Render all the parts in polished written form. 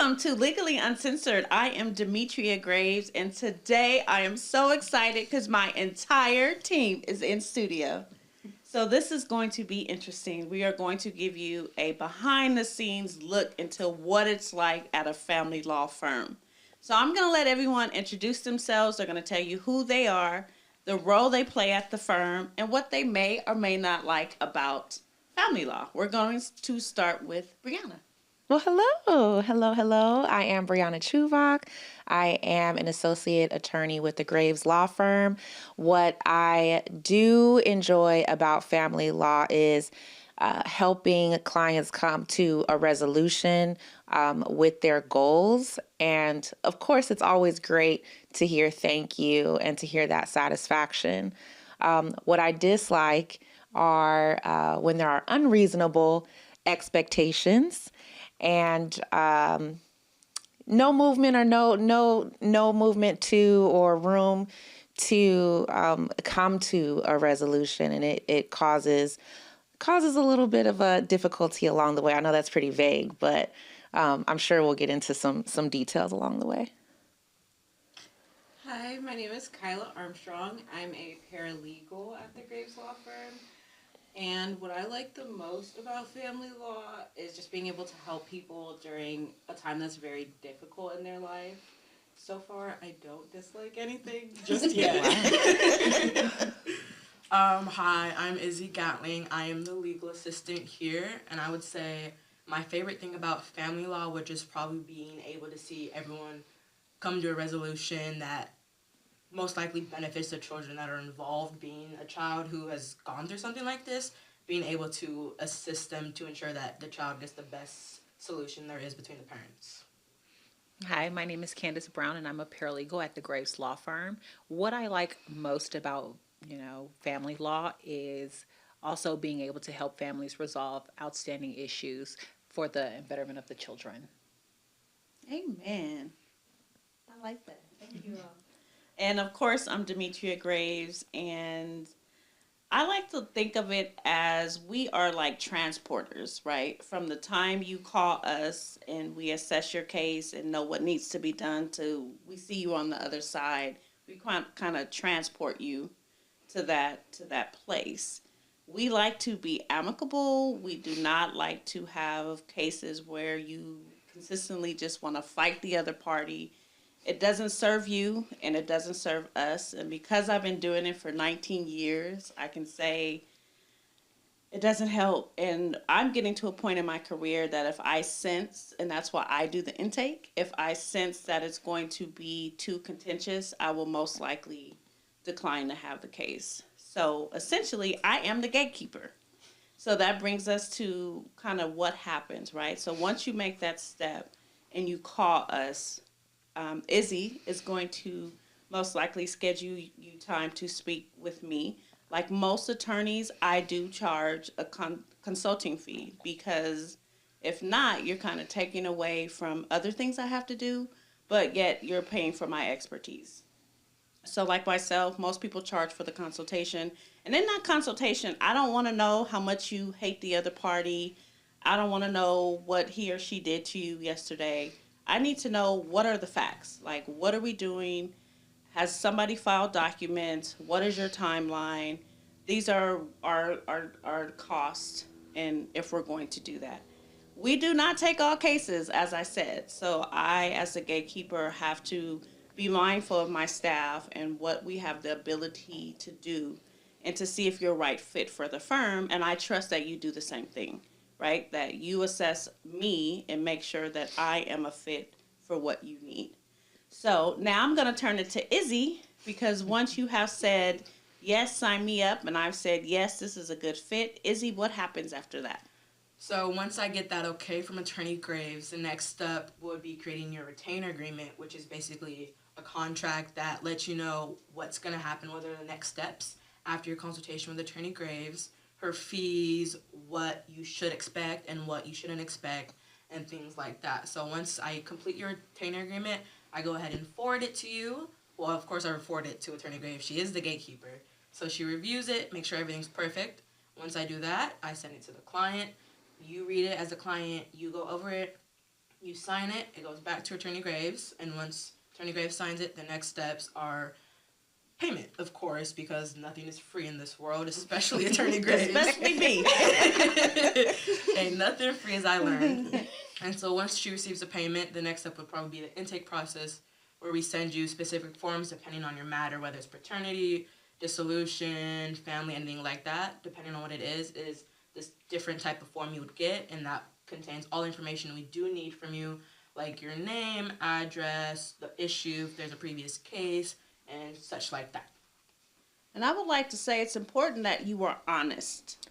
Welcome to Legally Uncensored. I am Demetria Graves, and today I am so excited because my entire team is in studio. So this is going to be interesting. We are going to give you a behind-the-scenes look into what it's like at a family law firm. So I'm going to let everyone introduce themselves. They're going to tell you who they are, the role they play at the firm, and what they may or may not like about family law. We're going to start with Brianna. Well, hello. I am Brianna Chuvak. I am an associate attorney with the Graves Law Firm. What I do enjoy about family law is helping clients come to a resolution with their goals. And of course, it's always great to hear thank you and to hear that satisfaction. What I dislike are when there are unreasonable expectations and no movement or no movement to or room to come to a resolution, and it causes a little bit of a difficulty along the way. I know that's pretty vague, but I'm sure we'll get into some details along the way. Hi, my name is Kyla Armstrong. I'm a paralegal at the Graves Law Firm. And what I like the most about family law is just being able to help people during a time that's very difficult in their life. So far, I don't dislike anything just yet. Hi, I'm Izzy Gatling. I am the legal assistant here, and I would say my favorite thing about family law would just probably being able to see everyone come to a resolution that most likely benefits the children that are involved. Being a child who has gone through something like this, being able to assist them to ensure that the child gets the best solution there is between the parents. Hi, my name is Candace Brown, and I'm a paralegal at the Graves Law Firm. What I like most about, family law is also being able to help families resolve outstanding issues for the betterment of the children. Amen. I like that. Thank you all. And of course, I'm Demetria Graves, and I like to think of it as we are like transporters, right? From the time you call us and we assess your case and know what needs to be done to we see you on the other side, we kind of transport you to that place. We like to be amicable. We do not like to have cases where you consistently just want to fight the other party. It doesn't serve you and it doesn't serve us. And because I've been doing it for 19 years, I can say it doesn't help. And I'm getting to a point in my career that if I sense, and that's why I do the intake, if I sense that it's going to be too contentious, I will most likely decline to have the case. So essentially, I am the gatekeeper. So that brings us to kind of what happens, right? So once you make that step and you call us, Izzy is going to most likely schedule you time to speak with me. Like most attorneys, I do charge a consulting fee because if not, you're kind of taking away from other things I have to do, but yet you're paying for my expertise. So like myself, most people charge for the consultation. And in that consultation, I don't want to know how much you hate the other party. I don't want to know what he or she did to you yesterday. I need to know what are the facts. Like, what are we doing? Has somebody filed documents? What is your timeline? These are our costs and if we're going to do that. We do not take all cases, as I said. So I, as a gatekeeper, have to be mindful of my staff and what we have the ability to do and to see if you're a right fit for the firm. And I trust that you do the same thing, right? That you assess me and make sure that I am a fit for what you need. So now I'm going to turn it to Izzy because once you have said, yes, sign me up, and I've said, yes, this is a good fit, Izzy, what happens after that? So once I get that okay from Attorney Graves, the next step would be creating your retainer agreement, which is basically a contract that lets you know what's going to happen, what are the next steps after your consultation with Attorney Graves, her fees, what you should expect and what you shouldn't expect, and things like that. So once I complete your retainer agreement, I go ahead and forward it to you. Well, of course, I forward it to Attorney Graves. She is the gatekeeper. So she reviews it, makes sure everything's perfect. Once I do that, I send it to the client. You read it as a client, you go over it, You sign it, it goes back to Attorney Graves, and once Attorney Graves signs it, the next steps are payment, of course, because nothing is free in this world, especially Attorney Graves. Especially me. Ain't nothing free, as I learned. And so once she receives a payment, the next step would probably be the intake process, where we send you specific forms depending on your matter, whether it's paternity, dissolution, family, anything like that. Depending on what it is this different type of form you would get, and that contains all information we do need from you, like your name, address, the issue, if there's a previous case, and such like that. And I would like to say it's important that you are honest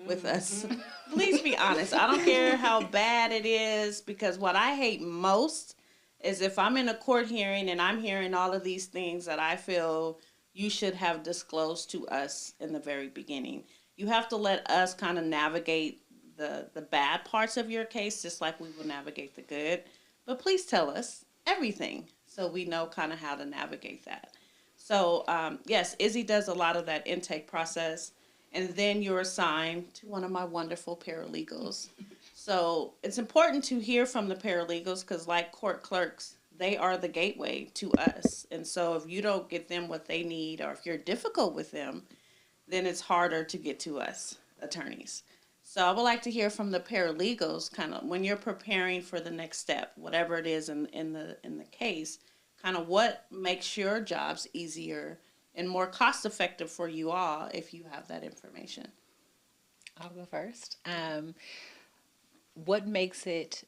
with us. Please be honest. I don't care how bad it is, because what I hate most is if I'm in a court hearing and I'm hearing all of these things that I feel you should have disclosed to us in the very beginning. You have to let us kind of navigate the bad parts of your case, just like we will navigate the good. But please tell us everything so we know kind of how to navigate that. So, yes, Izzy does a lot of that intake process, and then you're assigned to one of my wonderful paralegals. So it's important to hear from the paralegals because, like court clerks, they are the gateway to us. And so if you don't get them what they need, or if you're difficult with them, then it's harder to get to us, attorneys. So I would like to hear from the paralegals, kind of when you're preparing for the next step, whatever it is in the case, kind of what makes your jobs easier and more cost effective for you all if you have that information. I'll go first. What makes it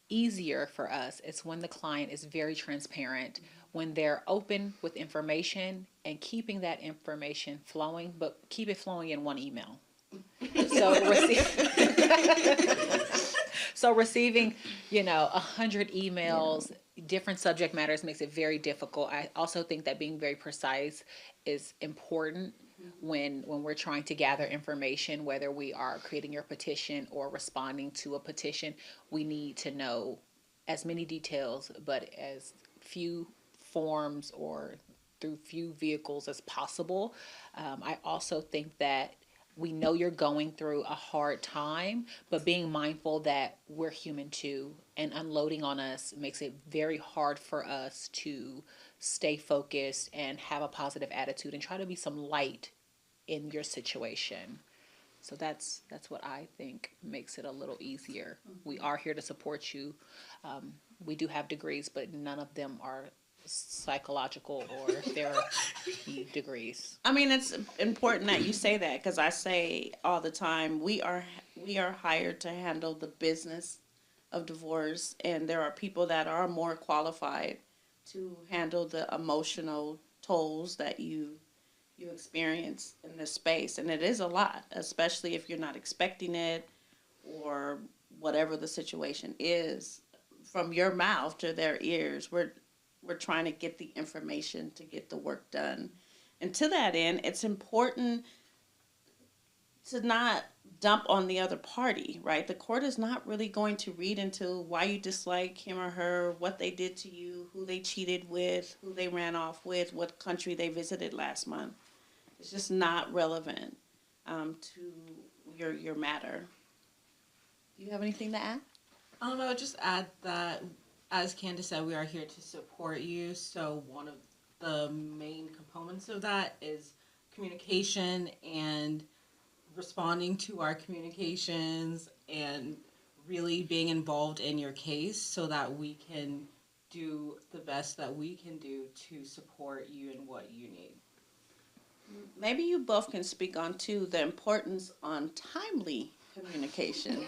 easier for us is when the client is very transparent, when they're open with information and keeping that information flowing, but keep it flowing in one email. So receiving, 100 emails, different subject matters makes it very difficult. I also think that being very precise is important when we're trying to gather information, whether we are creating your petition or responding to a petition. We need to know as many details, but as few forms or through few vehicles as possible. I also think that we know you're going through a hard time, but being mindful that we're human too, and unloading on us makes it very hard for us to stay focused and have a positive attitude and try to be some light in your situation. So that's what I think makes it a little easier. We are here to support you. We do have degrees, but none of them are psychological or therapy degrees. I mean, it's important that you say that because I say all the time we are hired to handle the business of divorce, and there are people that are more qualified to handle the emotional tolls that you experience in this space, and it is a lot, especially if you're not expecting it or whatever the situation is. From your mouth to their ears, we're trying to get the information to get the work done. And to that end, it's important to not dump on the other party, right? The court is not really going to read into why you dislike him or her, what they did to you, who they cheated with, who they ran off with, what country they visited last month. It's just not relevant to your matter. Do you have anything to add? I would just add that, as Candace said, we are here to support you. So one of the main components of that is communication and responding to our communications and really being involved in your case so that we can do the best that we can do to support you in what you need. Maybe you both can speak on, too, the importance on timely communication.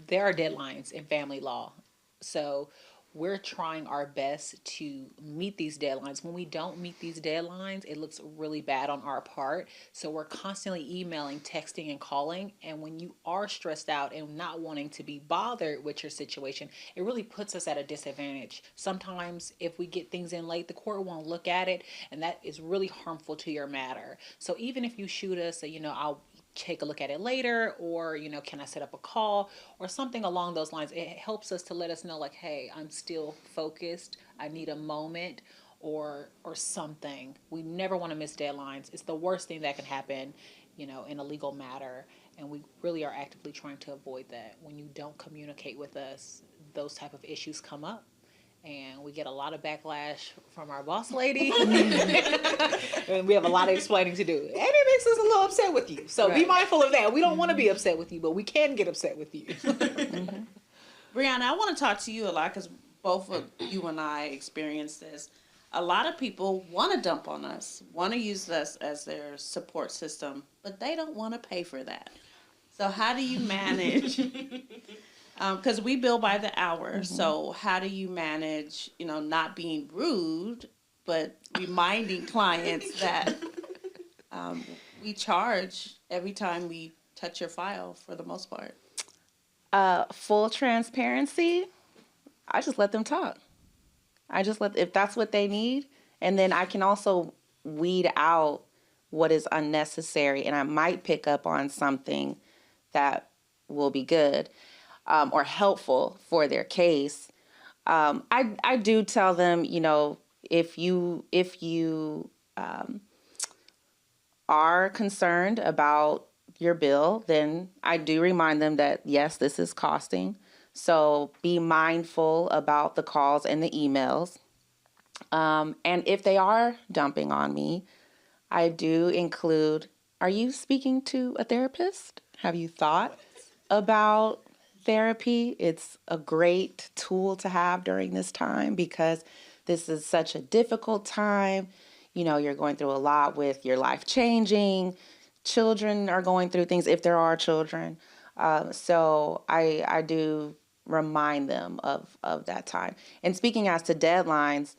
There are deadlines in family law. So we're trying our best to meet these deadlines. When we don't meet these deadlines, it looks really bad on our part. So we're constantly emailing, texting, and calling. And when you are stressed out and not wanting to be bothered with your situation, it really puts us at a disadvantage. Sometimes if we get things in late, the court won't look at it, and that is really harmful to your matter. So even if you shoot us, I'll take a look at it later, or can I set up a call or something along those lines, it helps us to let us know, like, hey, I'm still focused, I need a moment, or something. We never want to miss deadlines. It's the worst thing that can happen in a legal matter. And we really are actively trying to avoid that. When you don't communicate with us, those type of issues come up. And we get a lot of backlash from our boss lady. And we have a lot of explaining to do. And it makes us a little upset with you. So be mindful of that. We don't want to be upset with you, but we can get upset with you. Brianna, I want to talk to you a lot because both of you and I experienced this. A lot of people want to dump on us, want to use us as their support system, but they don't want to pay for that. So how do you manage? Because we bill by the hour. So how do you manage, not being rude, but reminding clients that we charge every time we touch your file for the most part? Full transparency, I just let them talk. If that's what they need, and then I can also weed out what is unnecessary, and I might pick up on something that will be good or helpful for their case. I do tell them, if you are concerned about your bill, then I do remind them that yes, this is costing. So be mindful about the calls and the emails. And if they are dumping on me, I do include, are you speaking to a therapist? Have you thought about therapy? It's a great tool to have during this time because this is such a difficult time. You're going through a lot with your life changing. Children are going through things if there are children. So I do remind them of that time. And speaking as to deadlines,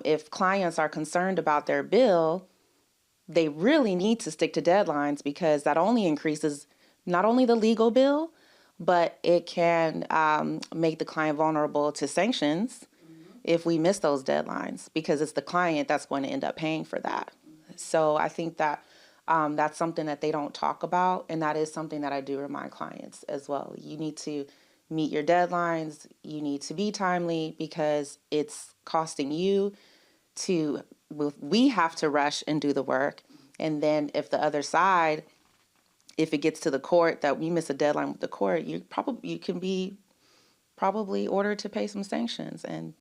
if clients are concerned about their bill, they really need to stick to deadlines because that only increases not only the legal bill, but it can make the client vulnerable to sanctions if we miss those deadlines because it's the client that's going to end up paying for that. So I think that that's something that they don't talk about, and that is something that I do remind clients as well. You need to meet your deadlines. You need to be timely because it's costing you to, we have to rush and do the work. And then if the other side, if it gets to the court that we miss a deadline with the court, you can be probably ordered to pay some sanctions. And